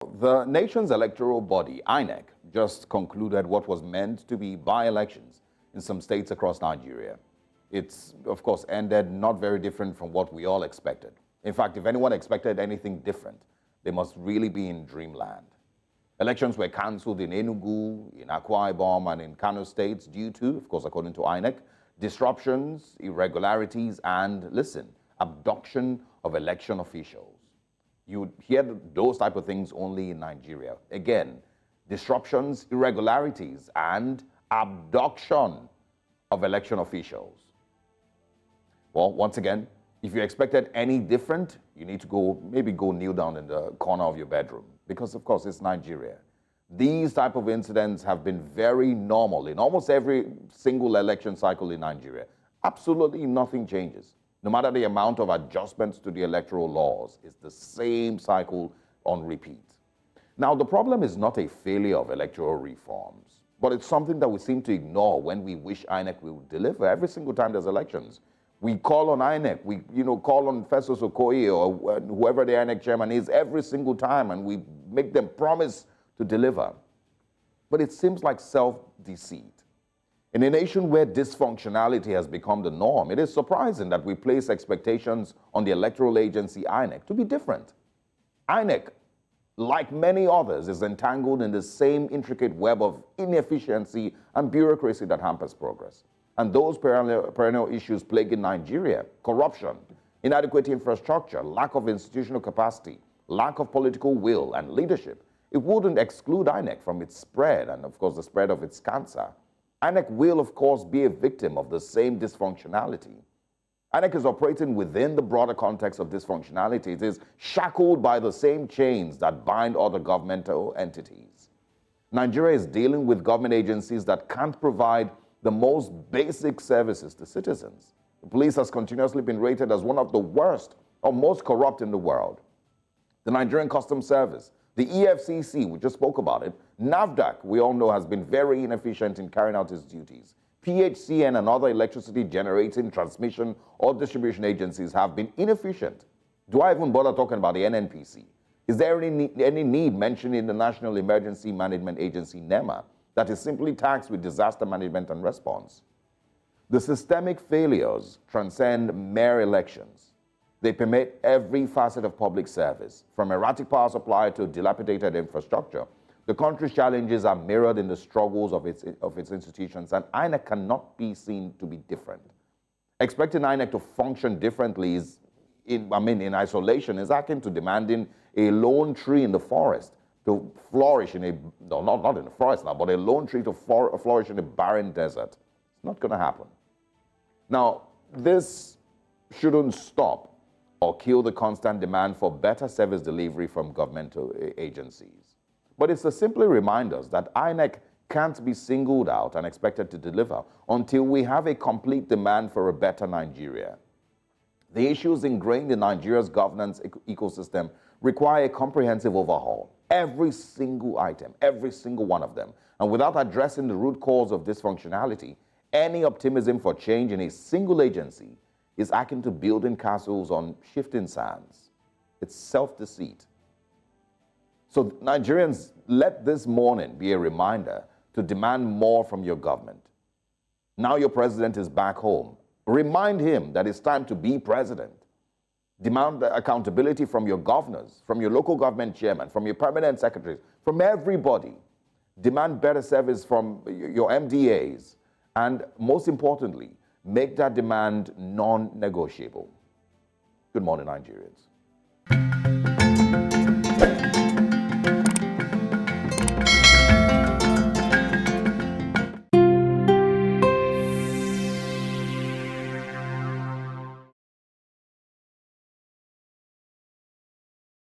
The nation's electoral body, INEC, just concluded what was meant to be by-elections in some states across Nigeria. It's, of course, ended not very different from what we all expected. In fact, if anyone expected anything different, they must really be in dreamland. Elections were cancelled in Enugu, in Akwa Ibom, and in Kano states due to, of course, according to INEC, disruptions, irregularities, and, listen, abduction of election officials. You hear those type of things only in Nigeria. Again, disruptions, irregularities, and abduction of election officials. Well, once again, if you expected any different, you need to maybe go kneel down in the corner of your bedroom because, of course, it's Nigeria. These type of incidents have been very normal in almost every single election cycle in Nigeria. Absolutely nothing changes. No matter the amount of adjustments to the electoral laws, it's the same cycle on repeat. Now, the problem is not a failure of electoral reforms, but it's something that we seem to ignore when we wish INEC will deliver every single time there's elections. We call on INEC, we call on Festus Okoye or whoever the INEC chairman is every single time, and we make them promise to deliver. But it seems like self-deceit. In a nation where dysfunctionality has become the norm, it is surprising that we place expectations on the electoral agency INEC to be different. INEC, like many others, is entangled in the same intricate web of inefficiency and bureaucracy that hampers progress. And those perennial issues plaguing Nigeria, corruption, inadequate infrastructure, lack of institutional capacity, lack of political will and leadership, it wouldn't exclude INEC from its spread and, of course, the spread of its cancer. INEC will, of course, be a victim of the same dysfunctionality. INEC is operating within the broader context of dysfunctionality. It is shackled by the same chains that bind other governmental entities. Nigeria is dealing with government agencies that can't provide the most basic services to citizens. The police has continuously been rated as one of the worst or most corrupt in the world. The Nigerian Customs Service, the EFCC, we just spoke about it, NAFDAC, we all know, has been very inefficient in carrying out its duties. PHCN and other electricity generating, transmission, or distribution agencies have been inefficient. Do I even bother talking about the NNPC? Is there any need mentioning the National Emergency Management Agency, NEMA, that is simply tasked with disaster management and response? The systemic failures transcend mere elections. They permeate every facet of public service, from erratic power supply to dilapidated infrastructure. The country's challenges are mirrored in the struggles of its institutions, and INEC cannot be seen to be different. Expecting INEC to function differently in isolation is akin to demanding a lone tree in the forest to flourish in not in the forest now, but a lone tree to flourish in a barren desert. It's not going to happen. Now, this shouldn't stop or kill the constant demand for better service delivery from governmental agencies. But it's to simply remind us that INEC can't be singled out and expected to deliver until we have a complete demand for a better Nigeria. The issues ingrained in Nigeria's governance ecosystem require a comprehensive overhaul. Every single item, every single one of them. And without addressing the root cause of dysfunctionality, any optimism for change in a single agency is akin to building castles on shifting sands. It's self-deceit. So Nigerians, let this morning be a reminder to demand more from your government. Now your president is back home. Remind him that it's time to be president. Demand accountability from your governors, from your local government chairman, from your permanent secretaries, from everybody. Demand better service from your MDAs. And most importantly, make that demand non-negotiable. Good morning, Nigerians.